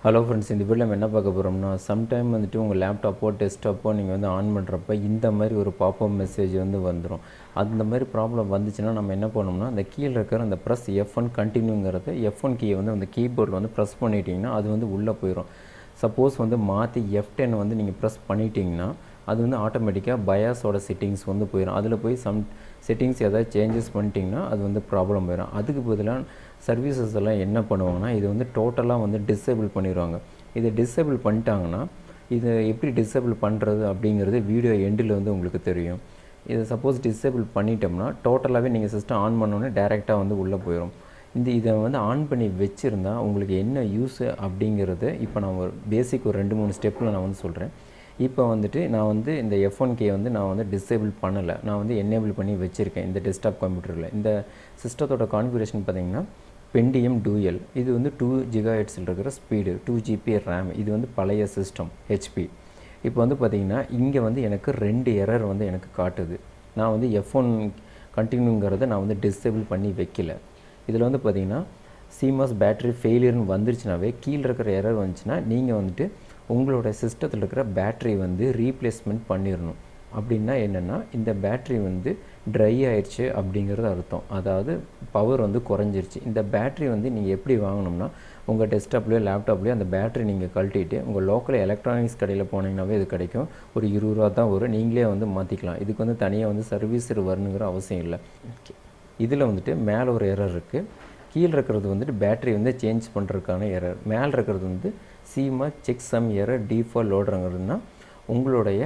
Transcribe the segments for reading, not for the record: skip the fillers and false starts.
Hello friends, இந்த வீடியோவில் நம்ம என்ன பார்க்க போகிறோம்னா, சம்டைம் வந்துட்டு உங்கள் லேப்டாப்போ டெஸ்க்டாப்போ நீங்கள் வந்து ஆன் பண்ணுறப்ப இந்த மாதிரி ஒரு பாப்அப் மெசேஜ் வந்து வந்துடும். அந்த மாதிரி ப்ராப்ளம் வந்துச்சுன்னா நம்ம என்ன பண்ணோம்னா, அந்த கீழே இருக்கிற அந்த ப்ரெஸ் F1 கண்டினியூங்கிறது F1 கீயை வந்து அந்த கீபோர்டில் வந்து ப்ரெஸ் பண்ணிட்டீங்கன்னா அது வந்து உள்ளே போயிடும். சப்போஸ் வந்து மாற்றி F10 வந்து நீங்கள் ப்ரெஸ் பண்ணிட்டீங்கன்னா அது வந்து ஆட்டோமேட்டிக்காக பயாஸோட செட்டிங்ஸ் வந்து போயிடும். அதில் போய் செட்டிங்ஸ் ஏதாவது சேஞ்சஸ் பண்ணிட்டீங்கன்னா அது வந்து ப்ராப்ளம் போயிடும். அதுக்கு பதிலாக சர்வீசஸ் எல்லாம் என்ன பண்ணுவாங்கன்னா, இது வந்து டோட்டலாக வந்து டிசேபிள் பண்ணிடுவாங்க. இதை டிசேபிள் பண்ணிட்டாங்கன்னா இதை எப்படி டிசேபிள் பண்ணுறது அப்படிங்கிறது வீடியோ எண்டில் வந்து உங்களுக்கு தெரியும். இதை சப்போஸ் டிசேபிள் பண்ணிட்டோம்னா டோட்டலாகவே நீங்கள் சிஸ்டம் ஆன் பண்ணோன்னே டேரெக்டாக வந்து உள்ளே போயிடும். இதை வந்து ஆன் பண்ணி வச்சுருந்தா உங்களுக்கு என்ன யூஸு அப்படிங்கிறது இப்போ நான் ஒரு பேசிக் ஒரு 2-3 ஸ்டெப்பில் நான் வந்து சொல்கிறேன். இப்போ வந்துட்டு நான் வந்து இந்த F1K வந்து நான் வந்து டிசேபிள் பண்ணலை, நான் வந்து எனேபிள் பண்ணி வச்சுருக்கேன் இந்த டெஸ்க்டாப் கம்ப்யூட்டரில். இந்த சிஸ்டத்தோட கான்ஃபிகரேஷன் பார்த்திங்கன்னா பென்டியம் டூயல், இது வந்து 2 GHz இருக்கிற ஸ்பீடு, 2 GB RAM. இது வந்து பழைய சிஸ்டம் HP. இப்போ வந்து பார்த்திங்கன்னா இங்கே வந்து எனக்கு 2 எரர் வந்து எனக்கு காட்டுது. நான் வந்து F1 கண்டினியூங்கிறத நான் வந்து டிசேபிள் பண்ணி வைக்கல. இதில் வந்து பார்த்திங்கன்னா CMOS பேட்டரி ஃபெயிலியர்னு வந்துருச்சுனாவே கீழே இருக்கிற எரர் வந்துச்சுன்னா நீங்கள் வந்துட்டு உங்களோட சிஸ்டத்தில் இருக்கிற பேட்டரி வந்து ரீப்ளேஸ்மெண்ட் பண்ணிடணும். அப்படின்னா என்னென்னா, இந்த பேட்ரி வந்து ட்ரை ஆயிடுச்சு அப்படிங்கிறது அர்த்தம். அதாவது பவர் வந்து குறைஞ்சிருச்சு. இந்த பேட்ரி வந்து நீங்கள் எப்படி வாங்கணும்னா, உங்கள் டெஸ்க்டாப்லேயோ லேப்டாப்லேயோ அந்த பேட்ரி நீங்கள் கழட்டிட்டு உங்கள் லோக்கல் எலக்ட்ரானிக்ஸ் கடையில் போனீங்கன்னாவே இது கிடைக்கும். ஒரு 20 ரூபா தான் வரும். நீங்களே வந்து மாற்றிக்கலாம். இதுக்கு வந்து தனியாக வந்து சர்வீஸர் வரணுங்கிற அவசியம் இல்லை. இதில் வந்துட்டு மேலே ஒரு எரர் இருக்குது, கீழே இருக்கிறது வந்துட்டு பேட்ரி வந்து சேஞ்ச் பண்ணுறதுக்கான எரர், மேலே இருக்கிறது வந்து CMOS checksum error default லோடுறங்கிறதுனா உங்களுடைய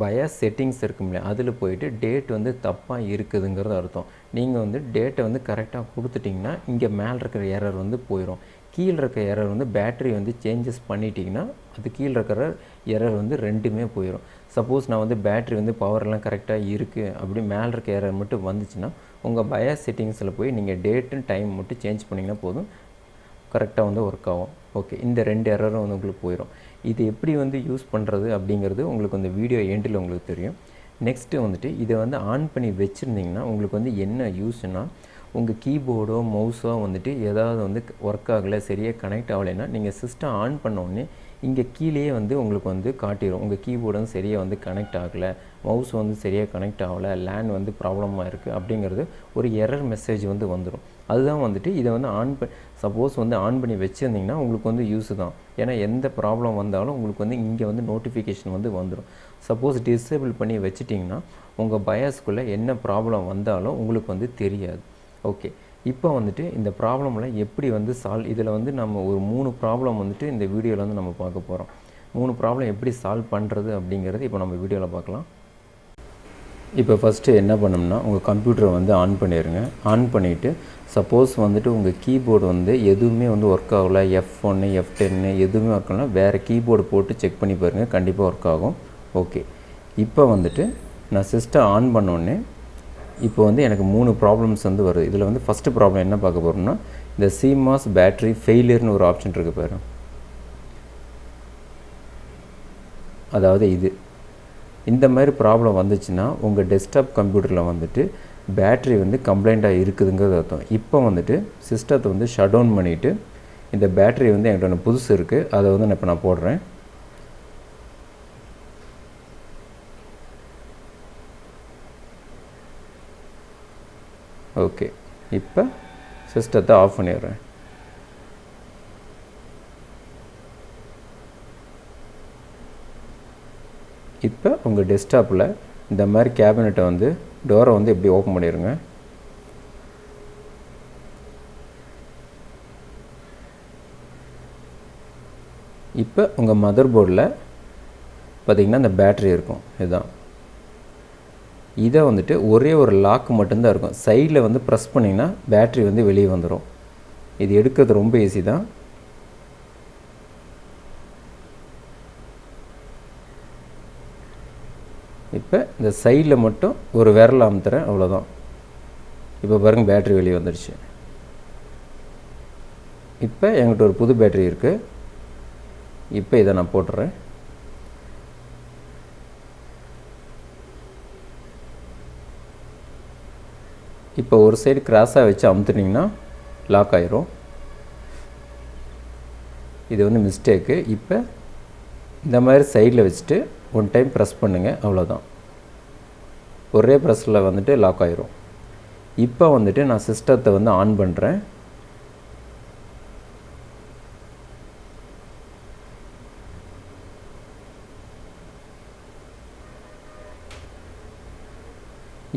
பயாஸ் செட்டிங்ஸ் இருக்கும் இல்லையா, அதில் போயிட்டு டேட் வந்து தப்பாக இருக்குதுங்கிறது அர்த்தம். நீங்கள் வந்து டேட்டை வந்து கரெக்டாக கொடுத்துட்டிங்கன்னா இங்கே மேலே இருக்கிற எரர் வந்து போயிடும். கீழே இருக்கிற எரர் வந்து பேட்ரி வந்து சேஞ்சஸ் பண்ணிட்டீங்கன்னா அது கீழே இருக்கிற எரர் வந்து ரெண்டுமே போயிடும். சப்போஸ் நான் வந்து பேட்ரி வந்து பவர்லாம் கரெக்டாக இருக்குது அப்படி மேலே இருக்க எரர் மட்டும் வந்துச்சுன்னா உங்கள் பயாஸ் செட்டிங்ஸில் போய் நீங்கள் டேட்டு டைம் மட்டும் சேஞ்ச் பண்ணிங்கன்னா போதும், கரெக்டாக வந்து ஒர்க் ஆகும். ஓகே, இந்த 2 எரரும் வந்து உங்களுக்கு போயிடும். இது எப்படி வந்து யூஸ் பண்ணுறது அப்படிங்கிறது உங்களுக்கு அந்த வீடியோ எண்டில் உங்களுக்கு தெரியும். நெக்ஸ்ட்டு வந்துட்டு இதை வந்து ஆன் பண்ணி வச்சுருந்திங்கன்னா உங்களுக்கு வந்து என்ன யூஸ்னால், உங்கள் கீபோர்டோ மவுஸோ வந்துட்டு ஏதாவது வந்து ஒர்க் ஆகலை, சரியாக கனெக்ட் ஆகலைன்னா நீங்கள் சிஸ்டம் ஆன் பண்ணோடனே இங்கே கீழேயே வந்து உங்களுக்கு வந்து காட்டிடும், உங்கள் கீபோர்டு வந்து சரியாக வந்து கனெக்ட் ஆகலை, மவுஸ் வந்து சரியாக கனெக்ட் ஆகலை, லேன் வந்து ப்ராப்ளமாக இருக்குது அப்படிங்கிறது ஒரு எரர் மெசேஜ் வந்து வந்துடும். அதுதான் வந்துட்டு இதை வந்து சப்போஸ் வந்து ஆன் பண்ணி வச்சுருந்திங்கன்னா உங்களுக்கு வந்து யூஸு தான். ஏன்னா எந்த ப்ராப்ளம் வந்தாலும் உங்களுக்கு வந்து இங்கே வந்து நோட்டிஃபிகேஷன் வந்து வந்துடும். சப்போஸ் டிசேபிள் பண்ணி வச்சுட்டிங்கன்னா உங்கள் பயாஸ்க்குள்ளே என்ன ப்ராப்ளம் வந்தாலும் உங்களுக்கு வந்து தெரியாது. ஓகே, இப்போ வந்துட்டு இந்த ப்ராப்ளம்லாம் எப்படி வந்து இதில் வந்து நம்ம ஒரு 3 ப்ராப்ளம் வந்துட்டு இந்த வீடியோவில் வந்து நம்ம பார்க்க போகிறோம். 3 ப்ராப்ளம் எப்படி சால்வ் பண்ணுறது அப்படிங்கிறது இப்போ நம்ம வீடியோவில் பார்க்கலாம். இப்போ ஃபஸ்ட்டு என்ன பண்ணோம்னா, உங்கள் கம்ப்யூட்டரை வந்து ஆன் பண்ணிடுங்க. ஆன் பண்ணிவிட்டு சப்போஸ் வந்துட்டு உங்கள் கீபோர்டு வந்து எதுவுமே வந்து ஒர்க் ஆகலை, F1 F10 எதுவுமே ஒர்க் ஆகலைன்னா வேறு கீபோர்டு போட்டு செக் பண்ணி பாருங்கள், கண்டிப்பாக ஒர்க் ஆகும். ஓகே, இப்போ வந்துட்டு நான் சிஸ்டம் ஆன் பண்ணோடனே இப்போ வந்து எனக்கு 3 ப்ராப்ளம்ஸ் வந்து வருது. இதில் வந்து ஃபஸ்ட்டு ப்ராப்ளம் என்ன பார்க்க போகிறோம்னா, இந்த CMOS பேட்டரி ஃபெயிலியர்னு ஒரு ஆப்ஷன் இருக்குது பாரு. அதாவது இந்த மாதிரி ப்ராப்ளம் வந்துச்சுன்னா உங்கள் டெஸ்க்டாப் கம்ப்யூட்டரில் வந்துட்டு பேட்ரி வந்து கம்ப்ளைண்ட்டாக இருக்குதுங்கிறது அர்த்தம். இப்போ வந்துட்டு சிஸ்டத்தை வந்து ஷட் டவுன் பண்ணிவிட்டு, இந்த பேட்ரி வந்து என்கிட்ட ஒன்று புதுசு இருக்குது, அதை வந்து இப்போ நான் போடுறேன். ஓகே, இப்போ சிஸ்டத்தை ஆஃப் பண்ணிடுறேன். இப்போ உங்கள் டெஸ்க்டாப்பில் இந்த மாதிரி கேபினெட்டை வந்து டோரை வந்து எப்படி ஓப்பன் பண்ணிடுங்க. இப்போ உங்கள் மதர் போர்டில் பார்த்திங்கன்னா இந்த பேட்ரி இருக்கும். இதுதான், இதை வந்துட்டு ஒரே ஒரு லாக் மட்டும்தான் இருக்கும். சைடில் வந்து ப்ரெஸ் பண்ணிங்கன்னா பேட்ரி வந்து வெளியே வந்துடும். இது எடுக்கிறது ரொம்ப ஈஸி தான். இப்போ இந்த சைடில் மட்டும் ஒரு விரல் அமுத்துறேன், அவ்வளோதான். இப்போ பாருங்கள் பேட்ரி வெளியே வந்துடுச்சு. இப்போ என்கிட்ட ஒரு புது பேட்ரி இருக்குது. இப்போ இதை நான் போட்டுறேன். இப்போ ஒரு சைடு கிராஸாக வச்சு அமுத்துனிங்கன்னா லாக் ஆயிரும். இது வந்து மிஸ்டேக்கு. இப்போ இந்த மாதிரி சைடில் வச்சுட்டு ஒன் டைம் ப்ரெஸ் பண்ணுங்கள், அவ்வளோதான். ஒரே ப்ரெஸ்ஸில் வந்துட்டு லாக் ஆயிரும். இப்போ வந்துட்டு நான் சிஸ்டத்தை வந்து ஆன் பண்ணுறேன்.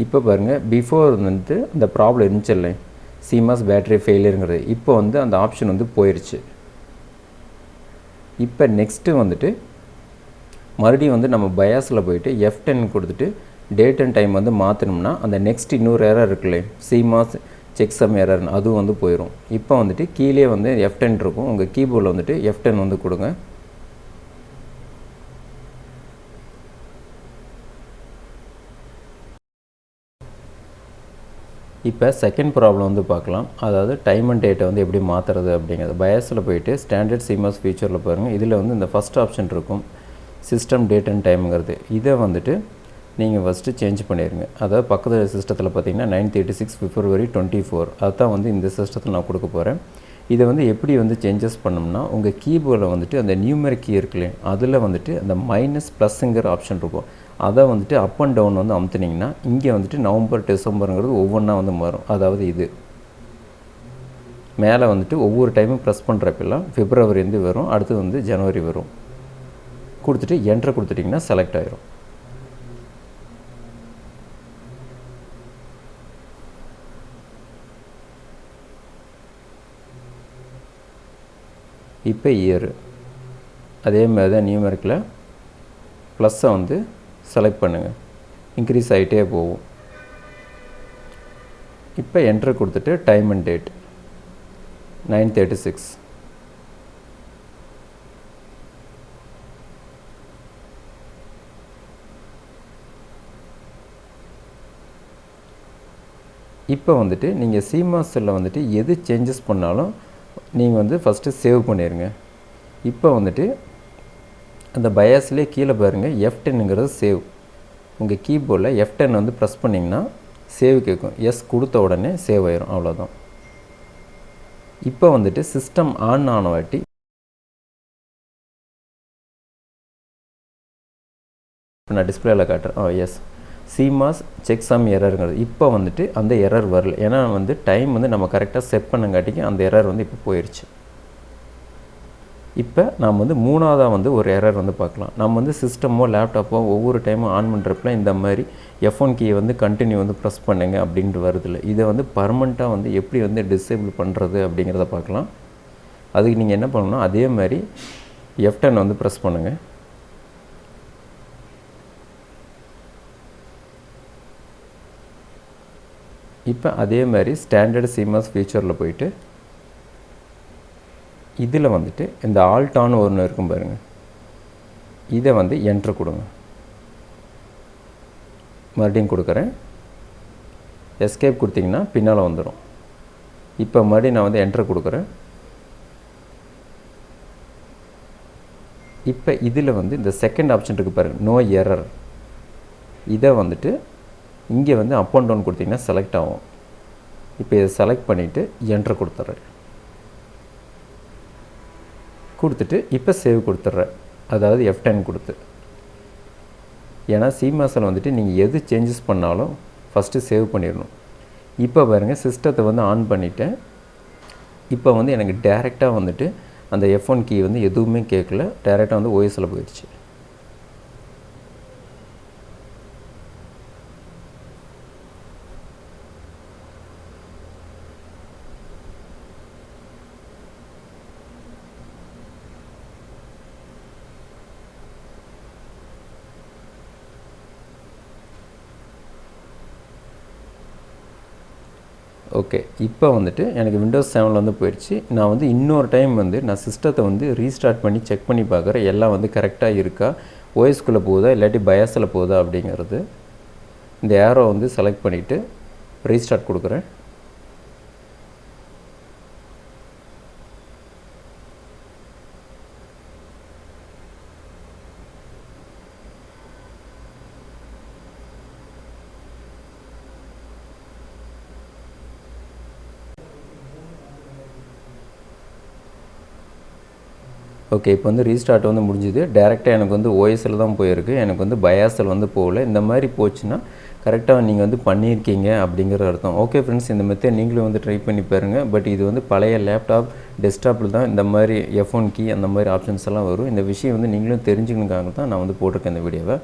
இப்போ பாருங்கள், பிஃபோர் வந்துட்டு இந்த ப்ராப்ளம் இருந்துச்சு இல்லை, CMOS பேட்டரி ஃபெயிலியருங்கிறது. இப்போ வந்து அந்த ஆப்ஷன் வந்து போயிடுச்சு. இப்போ நெக்ஸ்ட்டு வந்துட்டு மறுபடியும் வந்து நம்ம பயாஸில் போயிட்டு F10 கொடுத்துட்டு டேட் அண்ட் டைம் வந்து மாற்றணும்னா அந்த நெக்ஸ்ட் இன்னொரு எரர் இருக்குல்ல, CMOS செக் சம் எரர்னு, அதுவும் வந்து போயிடும். இப்போ வந்துட்டு கீழே வந்து F10 இருக்கும், உங்கள் கீபோர்டில் வந்துட்டு F10 வந்து கொடுங்க. இப்போ செகண்ட் ப்ராப்ளம் வந்து பார்க்கலாம். அதாவது டைம் அண்ட் டேட்டை வந்து எப்படி மாற்றுறது அப்படிங்கிறது. பயாஸில் போயிட்டு ஸ்டாண்டர்ட் CMOS ஃபீச்சரில் பாருங்கள், இதில் வந்து இந்த ஃபஸ்ட் ஆப்ஷன் இருக்கும், சிஸ்டம் டேட் அண்ட் டைமுங்கிறது. இதை வந்துட்டு நீங்கள் ஃபஸ்ட்டு சேஞ்ச் பண்ணிடுங்க. அதாவது பக்கத்து சிஸ்டத்தில் பார்த்தீங்கன்னா 9/36 February 24, அதுதான் வந்து இந்த சிஸ்டத்தில் நான் கொடுக்க போகிறேன். இதை வந்து எப்படி வந்து சேஞ்சஸ் பண்ணோம்னா, உங்கள் கீபோர்டில் வந்துட்டு அந்த நியூமெரிக் கீ இருக்குல்லையே, அதில் வந்துட்டு அந்த மைனஸ் ப்ளஸ்ஸுங்கிற ஆப்ஷன் இருக்கும், அதை வந்துட்டு அப் அண்ட் டவுன் வந்து அமுத்துனீங்கன்னா இங்கே வந்துட்டு நவம்பர் டிசம்பருங்கிறது ஒவ்வொன்றா வந்து மாறும். அதாவது இது மேலே வந்துட்டு ஒவ்வொரு டைமும் ப்ரெஸ் பண்ணுறப்பெல்லாம் February வந்து வரும், அடுத்து வந்து January வரும். கொடுத்துட்டு என்டர் கொடுத்துட்டிங்கன்னா செலக்ட் ஆயிரும். இப்போ இயரு அதே மாதிரி தான் நியூமெரிக்கில் ப்ளஸ்ஸை வந்து செலக்ட் பண்ணுங்கள், இன்க்ரீஸ் ஆகிட்டே போகும். இப்போ என்டர் கொடுத்துட்டு டைம் அண்ட் டேட் 9/36. இப்போ வந்துட்டு நீங்கள் CMOSல வந்துட்டு எது சேஞ்சஸ் பண்ணாலும் நீங்கள் வந்து ஃபஸ்ட்டு சேவ் பண்ணிடுங்க. இப்போ வந்துட்டு அந்த பயாஸ்லேயே கீழே பாருங்கள், F10ங்கிறது சேவ். உங்கள் கீபோர்டில் F10 வந்து ப்ரெஸ் பண்ணிங்கன்னா சேவ் கேட்கும், எஸ் கொடுத்த உடனே சேவ் ஆயிரும், அவ்வளோதான். இப்போ வந்துட்டு சிஸ்டம் ஆன் ஆன வாட்டி நான் டிஸ்பிளேயில் காட்டுறேன். எஸ், CMOS செக் சம் எரருங்கிறது. இப்போ வந்துட்டு அந்த எரர் வரல, ஏன்னா வந்து டைம் வந்து நம்ம கரெக்டாக செட் பண்ணங்காட்டிக்கு அந்த எரர் வந்து இப்போ போயிடுச்சு. இப்போ நாம் வந்து மூணாவதாக வந்து ஒரு எரர் வந்து பார்க்கலாம். நம்ம வந்து சிஸ்டமோ லேப்டாப்போ ஒவ்வொரு டைமும் ஆன் பண்ணுறப்பல இந்த மாதிரி F1 கீயை வந்து கண்டினியூ வந்து ப்ரெஸ் பண்ணுங்க அப்படின்ட்டு வருதில்ல, இதை வந்து பர்மனெண்ட்டாக வந்து எப்படி வந்து டிசேபிள் பண்ணுறது அப்படிங்கிறத பார்க்கலாம். அதுக்கு நீங்கள் என்ன பண்ணணும்னா, அதே மாதிரி F10 வந்து ப்ரெஸ் பண்ணுங்கள். இப்போ அதே மாதிரி ஸ்டாண்டர்ட் CMOS ஃபீச்சரில் போயிட்டு இதில் வந்துட்டு இந்த ஆல்டான்னு ஒன்று இருக்கும் பாருங்கள், இதை வந்து என்ட்ரு கொடுங்க. மறுபடியும் கொடுக்குறேன், எஸ்கேப் கொடுத்திங்கன்னா பின்னால் வந்துடும். இப்போ மறுபடியும் நான் வந்து என்ட்ரு கொடுக்குறேன். இப்போ இதில் வந்து இந்த செகண்ட் ஆப்ஷன் இருக்குது பாருங்கள், நோ எரர். இதை வந்துட்டு இங்கே வந்து அப் அண்ட் டவுன் கொடுத்திங்கன்னா செலக்ட் ஆகும். இப்போ இதை செலக்ட் பண்ணிவிட்டு என்ட்ரு கொடுத்துட்றேன். கொடுத்துட்டு இப்போ சேவ் கொடுத்துட்றேன், அதாவது F10 கொடுத்து. ஏன்னா CMOSல வந்துட்டு நீங்கள் எது சேஞ்சஸ் பண்ணாலும் ஃபஸ்ட்டு சேவ் பண்ணிடணும். இப்போ பாருங்கள், சிஸ்டத்தை வந்து ஆன் பண்ணிவிட்டேன். இப்போ வந்து எனக்கு டேரெக்டாக வந்துட்டு அந்த F1 கீ வந்து எதுவுமே கேட்கல, டேரெக்டாக வந்து OSல போயிடுச்சு. ஓகே, இப்போ வந்துட்டு எனக்கு விண்டோஸ் 7 வந்து போயிடுச்சு. நான் வந்து இன்னொரு டைம் வந்து நான் சிஸ்டத்தை வந்து ரீஸ்டார்ட் பண்ணி செக் பண்ணி பார்க்குறேன், எல்லாம் வந்து கரெக்டாக இருக்கா, ஓஎஸ்குள்ளே போகுதா இல்லாட்டி பயாஸில் போகுதா அப்படிங்கிறது. இந்த ஏரோ வந்து செலக்ட் பண்ணிவிட்டு ரீஸ்டார்ட் கொடுக்குறேன். ஓகே, இப்போ வந்து ரீஸ்டார்ட் வந்து முடிஞ்சுது. டேரெக்டாக எனக்கு வந்து ஓஎஸ்ல தான் போயிருக்கு. எனக்கு வந்து பயாஸில் வந்து போகல. இந்த மாதிரி போச்சுன்னா கரெக்டாக நீங்கள் வந்து பண்ணியிருக்கீங்க அப்படிங்கிற அர்த்தம். ஓகே ஃப்ரெண்ட்ஸ், இந்த மெத்தட் நீங்களும் வந்து ட்ரை பண்ணி பாருங்கள். பட் இது வந்து பழைய லேப்டாப் டெஸ்க்டாப்பில் தான் இந்த மாதிரி F1 கீ அந்த மாதிரி ஆப்ஷன்ஸ் எல்லாம் வரும். இந்த விஷயம் வந்து நீங்களும் தெரிஞ்சுக்கணுக்காக தான் நான் வந்து போட்டிருக்கேன் இந்த வீடியோவை.